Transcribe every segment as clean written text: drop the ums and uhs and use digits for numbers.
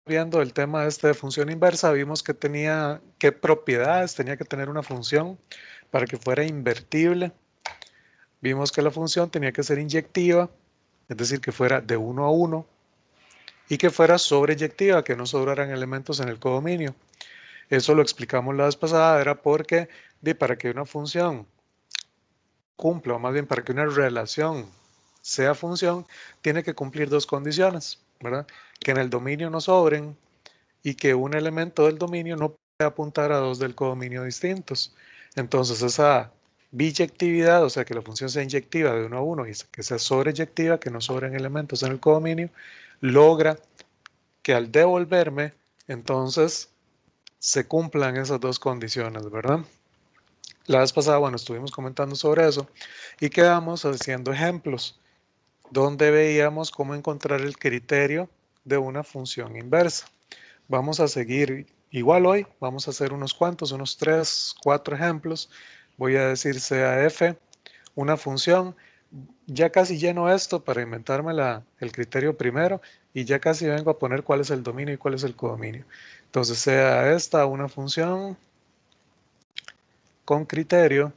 viendo el tema este de función inversa, vimos que tenía, qué propiedades tenía que tener una función para que fuera invertible. Vimos que la función tenía que ser inyectiva, es decir, que fuera de 1 a 1 y que fuera sobreyectiva, que no sobraran elementos en el codominio. Eso lo explicamos la vez pasada, era porque para que una función cumpla, o más bien para que una relación sea función, tiene que cumplir dos condiciones, ¿verdad? Que en el dominio no sobren y que un elemento del dominio no puede apuntar a dos del codominio distintos. Entonces esa biyectividad, o sea que la función sea inyectiva de 1 a 1 y que sea sobreyectiva, que no sobren elementos en el codominio, logra que al devolverme, entonces se cumplan esas dos condiciones, ¿verdad? La vez pasada, bueno, estuvimos comentando sobre eso y quedamos haciendo ejemplos donde veíamos cómo encontrar el criterio de una función inversa. Vamos a seguir igual hoy, vamos a hacer unos cuantos, unos 3, 4 ejemplos. Voy a decir sea f una función. Ya casi lleno esto para inventarme el criterio primero y ya casi vengo a poner cuál es el dominio y cuál es el codominio. Entonces sea esta una función con criterio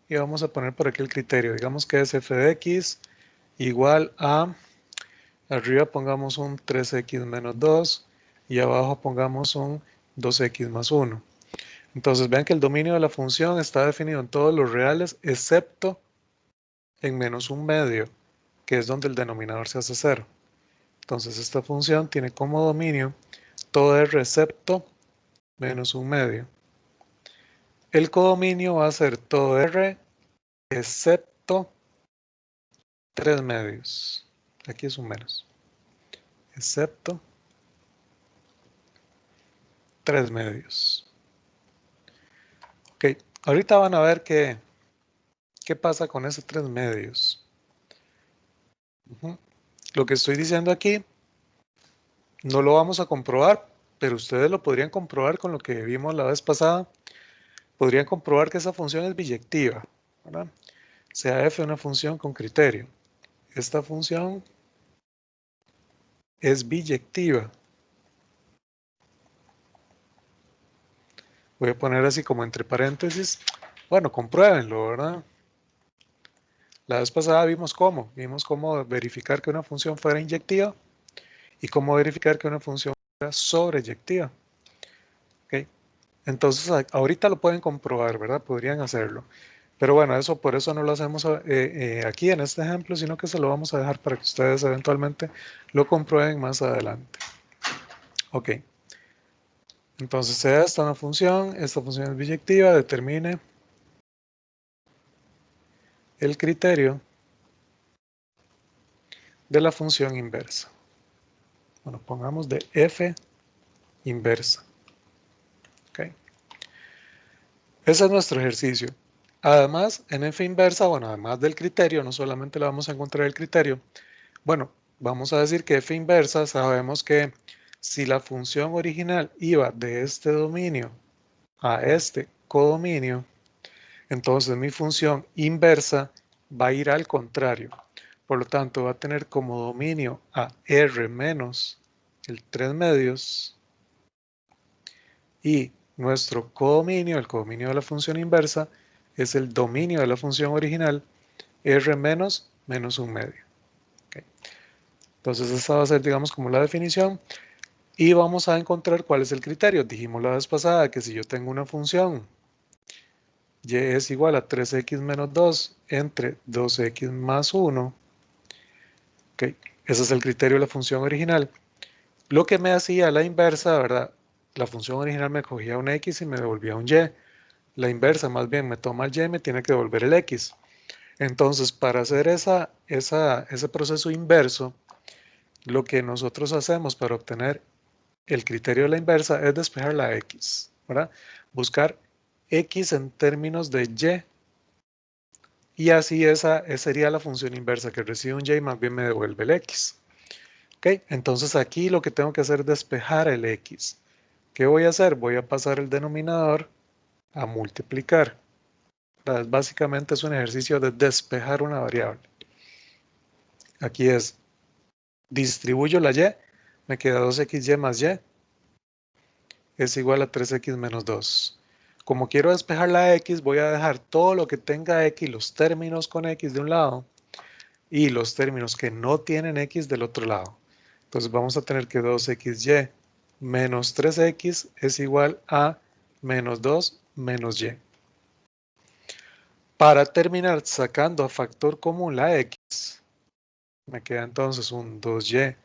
y vamos a poner por aquí el criterio. Digamos que es f de x igual a, arriba pongamos un 3x menos 2 y abajo pongamos un 2x más 1. Entonces vean que el dominio de la función está definido en todos los reales excepto en menos un medio, que es donde el denominador se hace 0. Entonces esta función tiene como dominio todo r excepto menos un medio. El codominio va a ser todo r excepto 3 medios. Aquí es un menos. Excepto 3 medios. Ok, ahorita van a ver qué pasa con esos 3 medios. Lo que estoy diciendo aquí no lo vamos a comprobar, pero ustedes lo podrían comprobar con lo que vimos la vez pasada. Podrían comprobar que esa función es biyectiva, ¿verdad? Sea f una función con criterio. Esta función es biyectiva. Voy a poner así como entre paréntesis. Bueno, compruébenlo, ¿verdad? La vez pasada vimos cómo verificar que una función fuera inyectiva y cómo verificar que una función fuera sobreyectiva. ¿Okay? Entonces, ahorita lo pueden comprobar, ¿verdad? Podrían hacerlo. Pero bueno, por eso no lo hacemos aquí en este ejemplo, sino que se lo vamos a dejar para que ustedes eventualmente lo comprueben más adelante. Ok. Entonces, sea esta una función, esta función es biyectiva, determine el criterio de la función inversa. Bueno, pongamos de f inversa. Okay. Ese es nuestro ejercicio. Además, en f inversa, bueno, además del criterio, no solamente le vamos a encontrar el criterio, bueno, vamos a decir que f inversa, sabemos que si la función original iba de este dominio a este codominio, entonces mi función inversa va a ir al contrario. Por lo tanto, va a tener como dominio a r menos el 3 medios y nuestro codominio, el codominio de la función inversa, es el dominio de la función original r menos menos un medio. Okay. Entonces esta va a ser, digamos, como la definición. Y vamos a encontrar cuál es el criterio. Dijimos la vez pasada que si yo tengo una función y es igual a 3x menos 2 entre 2x más 1, okay, ese es el criterio de la función original. Lo que me hacía la inversa, ¿verdad? La función original me cogía un x y me devolvía un y. La inversa más bien me toma el y y me tiene que devolver el x. Entonces, para hacer ese proceso inverso, lo que nosotros hacemos para obtener el criterio de la inversa es despejar la x, ¿verdad? Buscar x en términos de y así esa sería la función inversa que recibe un y más bien me devuelve el x. ¿Ok? Entonces aquí lo que tengo que hacer es despejar el x. ¿Qué voy a hacer? Voy a pasar el denominador a multiplicar. Básicamente es un ejercicio de despejar una variable. Aquí es Distribuyo la y, me queda 2xy más y es igual a 3x menos 2. Como quiero despejar la x, voy a dejar todo lo que tenga x, los términos con x de un lado y los términos que no tienen x del otro lado. Entonces vamos a tener que 2xy menos 3x es igual a menos 2 menos y. Para terminar sacando a factor común la x, me queda entonces un 2y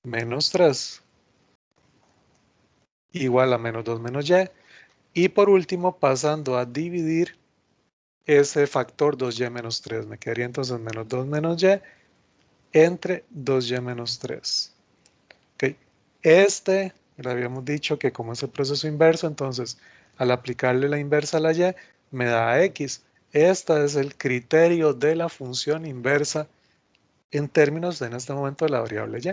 menos 3 igual a menos 2 menos y. Y por último, pasando a dividir ese factor 2y menos 3. Me quedaría entonces menos 2 menos y entre 2y menos 3. Okay. Habíamos dicho que como es el proceso inverso, entonces al aplicarle la inversa a la y, me da x. Este es el criterio de la función inversa en términos en este momento de la variable y.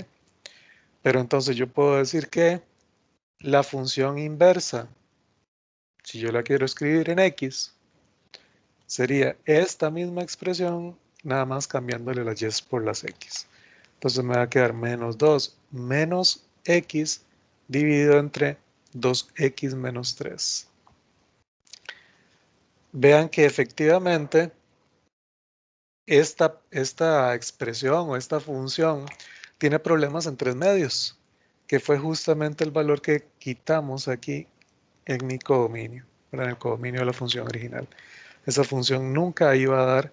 Pero entonces yo puedo decir que la función inversa, si yo la quiero escribir en x, sería esta misma expresión, nada más cambiándole las y por las x. Entonces me va a quedar menos 2 menos x dividido entre 2x menos 3. Vean que efectivamente esta expresión o esta función tiene problemas en 3 medios, que fue justamente el valor que quitamos aquí en mi codominio, en el codominio de la función original. Esa función nunca iba a dar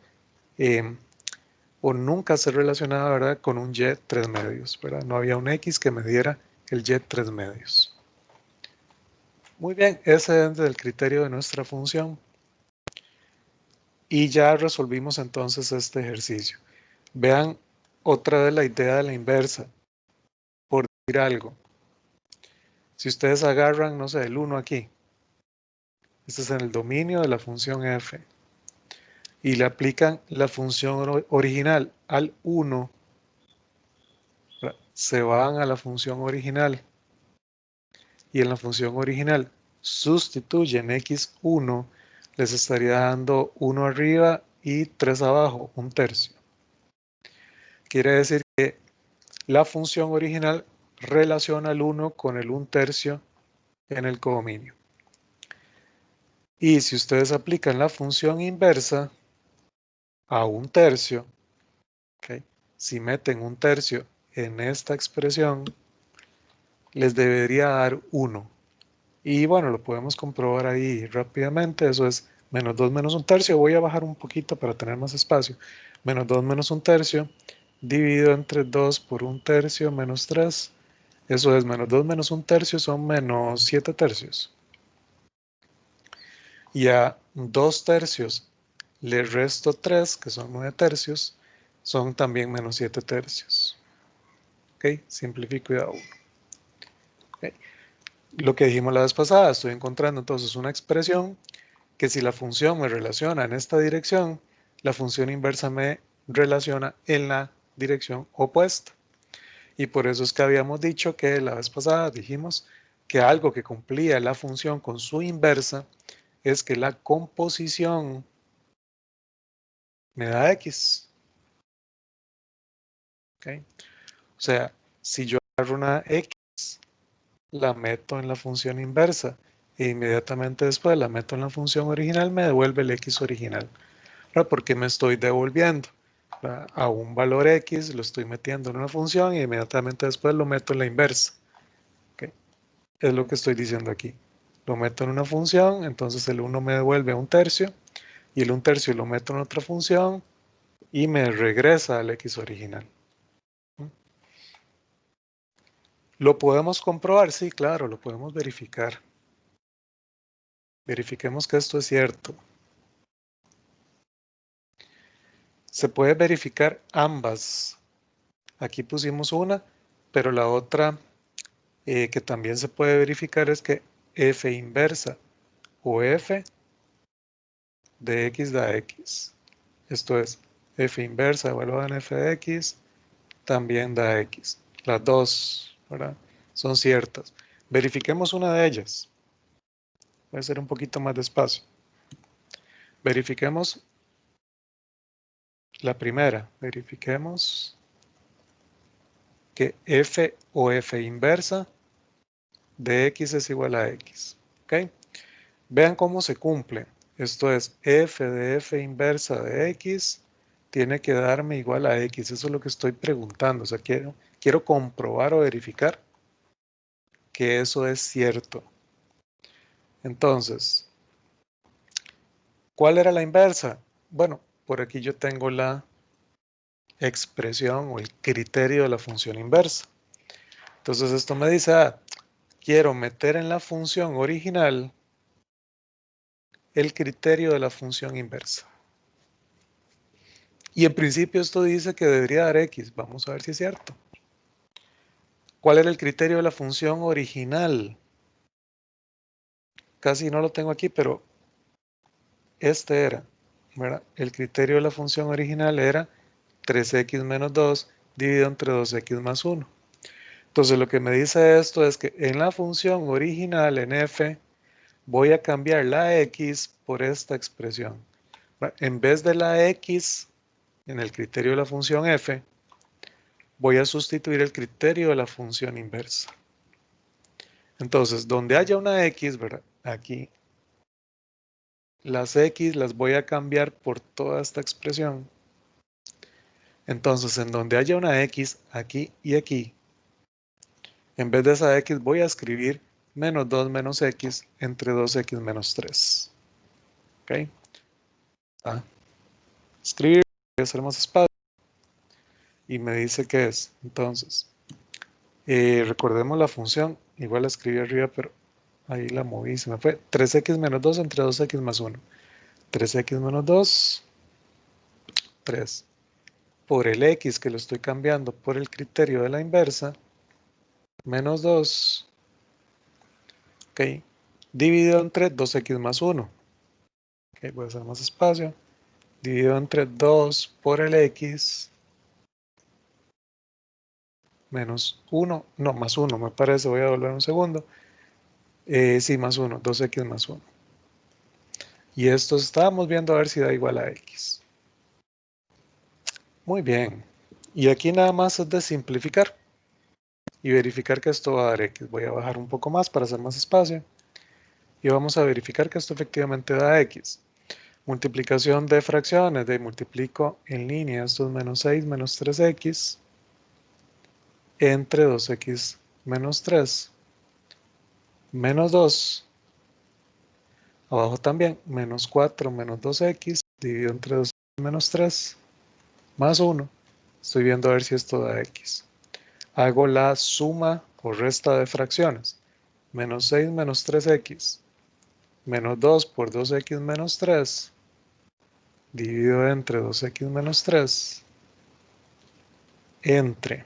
o nunca se relacionaba, ¿verdad?, con un y 3 medios, ¿verdad? No había un x que me diera el y 3 medios. Muy bien, ese es el criterio de nuestra función. Y ya resolvimos entonces este ejercicio. Vean otra vez la idea de la inversa. Por decir algo, si ustedes agarran, no sé, el 1 aquí, este es en el dominio de la función f, y le aplican la función original al 1, se van a la función original y en la función original sustituyen x1, les estaría dando 1 arriba y 3 abajo, un tercio. Quiere decir que la función original relaciona el 1 con el 1 tercio en el codominio. Y si ustedes aplican la función inversa a 1 tercio, ¿okay?, si meten 1 tercio en esta expresión, les debería dar 1. Y bueno, lo podemos comprobar ahí rápidamente. Eso es menos 2 menos 1 tercio. Voy a bajar un poquito para tener más espacio. Menos 2 menos 1 tercio dividido entre 2 por 1 tercio menos 3. Eso es menos 2 menos 1 tercio son menos 7 tercios. Y a 2 tercios le resto 3, que son 9 tercios, son también menos 7 tercios. ¿Ok? Simplifico y da 1. ¿Okay? Lo que dijimos la vez pasada, estoy encontrando entonces una expresión que si la función me relaciona en esta dirección, la función inversa me relaciona en la dirección opuesta. Y por eso es que habíamos dicho que la vez pasada dijimos que algo que cumplía la función con su inversa es que la composición me da x. ¿Okay? O sea, si yo agarro una x, la meto en la función inversa e inmediatamente después la meto en la función original, me devuelve el x original. ¿Verdad? Porque me estoy devolviendo, ¿verdad?, a un valor x, lo estoy metiendo en una función y inmediatamente después lo meto en la inversa. ¿Okay? Es lo que estoy diciendo aquí. Lo meto en una función, entonces el 1 me devuelve 1 tercio y el 1 tercio lo meto en otra función y me regresa al x original. ¿Lo podemos comprobar? Sí, claro, lo podemos verificar. Verifiquemos que esto es cierto. Se puede verificar ambas. Aquí pusimos una, pero la otra que también se puede verificar es que f inversa o f de x da x. Esto es, f inversa evaluada en f de x también da x. Las dos, ¿verdad?, son ciertas. Verifiquemos una de ellas. Voy a hacer un poquito más despacio. Verifiquemos la primera. Verifiquemos que f o f inversa de x es igual a x. ¿Ok? Vean cómo se cumple. Esto es f de f inversa de x tiene que darme igual a x. Eso es lo que estoy preguntando. O sea, quiero comprobar o verificar que eso es cierto. Entonces, ¿cuál era la inversa? Bueno, por aquí yo tengo la expresión o el criterio de la función inversa. Entonces esto me dice, quiero meter en la función original el criterio de la función inversa. Y en principio esto dice que debería dar x. Vamos a ver si es cierto. ¿Cuál era el criterio de la función original? Casi no lo tengo aquí, pero este era, ¿verdad? El criterio de la función original era 3x menos 2 dividido entre 2x más 1. Entonces lo que me dice esto es que en la función original, en f, voy a cambiar la x por esta expresión. En vez de la x en el criterio de la función f, voy a sustituir el criterio de la función inversa. Entonces, donde haya una x, ¿verdad? Aquí, las x las voy a cambiar por toda esta expresión. Entonces, en donde haya una x, aquí y aquí, en vez de esa x voy a escribir menos 2 menos x entre 2x menos 3. ¿Ok? Escribir, voy a hacer más espacio. Y me dice que es. Entonces, recordemos la función. Igual la escribí arriba, pero ahí la moví. Se me fue. 3x menos 2 entre 2x más 1. 3x menos 2, 3. Por el x que lo estoy cambiando por el criterio de la inversa, menos 2. Ok. Dividido entre 2x más 1. Ok, voy a hacer más espacio. Dividido entre 2 por el x menos 1. No, más 1 me parece. Voy a volver un segundo. Sí, más 1. 2x más 1. Y esto estábamos viendo a ver si da igual a x. Muy bien. Y aquí nada más es de simplificar y verificar que esto va a dar x. Voy a bajar un poco más para hacer más espacio. Y vamos a verificar que esto efectivamente da x. Multiplicación de fracciones. De multiplico en línea. Esto es menos 6 menos 3x entre 2x menos 3. Menos 2. Abajo también. Menos 4 menos 2x dividido entre 2x menos 3. Más 1. Estoy viendo a ver si esto da x. Hago la suma o resta de fracciones. Menos 6 menos 3x. Menos 2 por 2x menos 3. Dividido entre 2x menos 3. Entre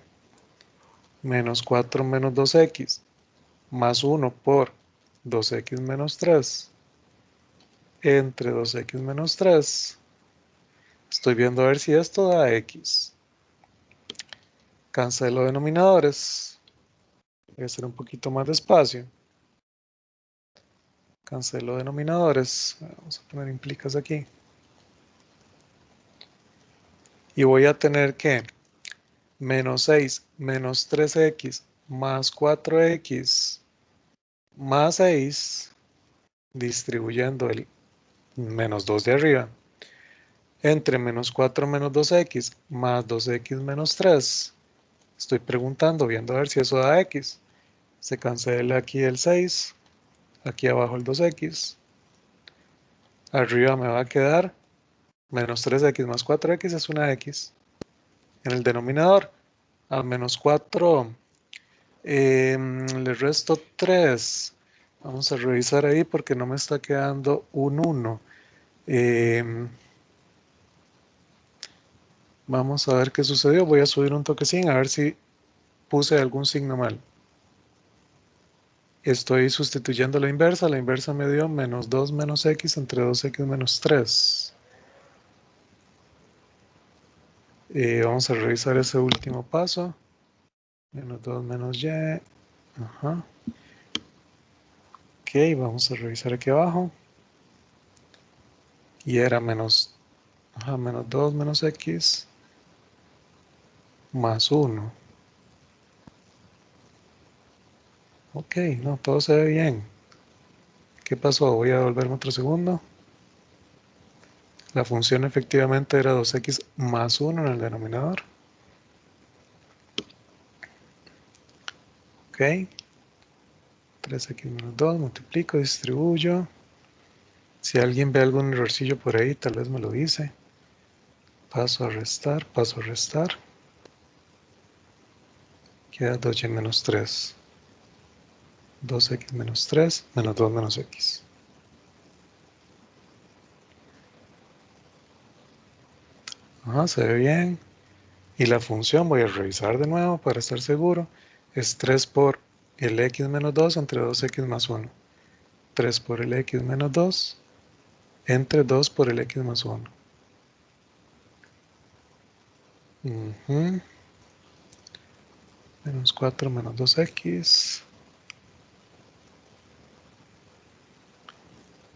menos 4 menos 2x. Más 1 por 2x menos 3. Entre 2x menos 3. Estoy viendo a ver si esto da x. Cancelo denominadores. Voy a hacer un poquito más despacio. Cancelo denominadores. Vamos a poner implicas aquí. Y voy a tener que menos 6 menos 3x más 4x más 6 distribuyendo el menos 2 de arriba entre menos 4 menos 2x más 2x menos 3. Estoy preguntando, viendo a ver si eso da x. Se cancela aquí el 6, aquí abajo el 2x. Arriba me va a quedar menos 3x más 4x es una x. En el denominador, a menos 4 le resto 3. Vamos a revisar ahí porque no me está quedando un 1. Vamos a ver qué sucedió. Voy a subir un toquecín a ver si puse algún signo mal. Estoy sustituyendo la inversa. La inversa me dio menos 2 menos x entre 2x menos 3. Vamos a revisar ese último paso. Menos 2 menos y. Ajá. Ok, vamos a revisar aquí abajo. Y era menos 2 menos x más 1. Ok, no, todo se ve bien. ¿Qué pasó? Voy a devolverme otro segundo. La función efectivamente era 2x más 1 en el denominador. Ok. 3x menos 2, multiplico, distribuyo. Si alguien ve algún errorcillo por ahí, tal vez me lo dice. Paso a restar, paso a restar. Queda 2y menos 3. 2x menos 3, menos 2 menos x. Ajá, se ve bien. Y la función, voy a revisar de nuevo para estar seguro, es 3 por el x menos 2 entre 2x más 1. 3 por el x menos 2 entre 2 por el x más 1. Menos 4 menos 2x.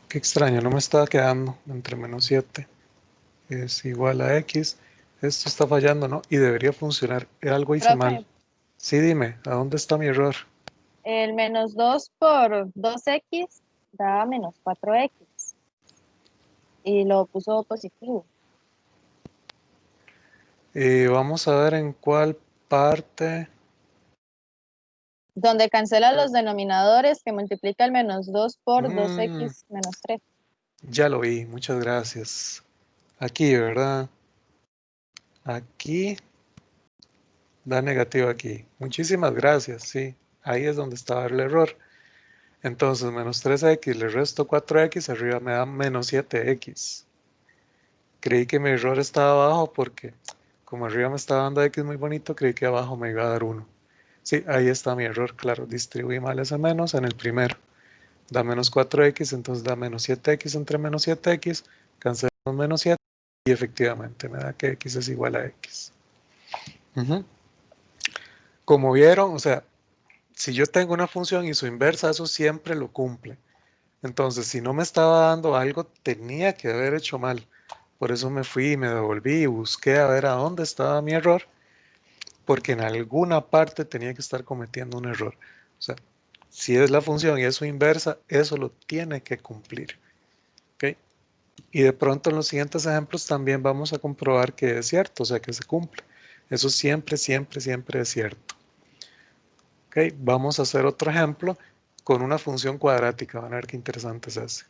Qué extraño, no me estaba quedando entre menos 7. Es igual a x. Esto está fallando, ¿no? Y debería funcionar. Algo hice mal. Profe, Sí, dime, ¿a dónde está mi error? el menos 2 por 2x da menos 4x y lo puso positivo. Vamos a ver en cuál parte. Donde cancela los denominadores que multiplica el menos 2 por Mm, 2x menos 3. ya lo vi, muchas gracias. Aquí, ¿verdad? Aquí da negativo aquí. Muchísimas gracias, sí. Ahí es donde estaba el error. Entonces, menos 3x, le resto 4x, arriba me da menos 7x. Creí que mi error estaba abajo porque como arriba me estaba dando x muy bonito, creí que abajo me iba a dar 1. Sí, ahí está mi error, claro. Distribuí mal ese menos en el primero. Da menos 4x, entonces da menos 7x entre menos 7x. Cancelamos menos 7 y efectivamente me da que x es igual a x. Como vieron, o sea, si yo tengo una función y su inversa, eso siempre lo cumple. Entonces, si no me estaba dando algo, tenía que haber hecho mal. Por eso me fui y me devolví y busqué a ver a dónde estaba mi error, porque en alguna parte tenía que estar cometiendo un error. O sea, si es la función y es su inversa, eso lo tiene que cumplir. ¿Ok? Y de pronto en los siguientes ejemplos también vamos a comprobar que es cierto, o sea, que se cumple. Eso siempre, siempre, siempre es cierto. ¿Ok? Vamos a hacer otro ejemplo con una función cuadrática. Van a ver qué interesante es ese.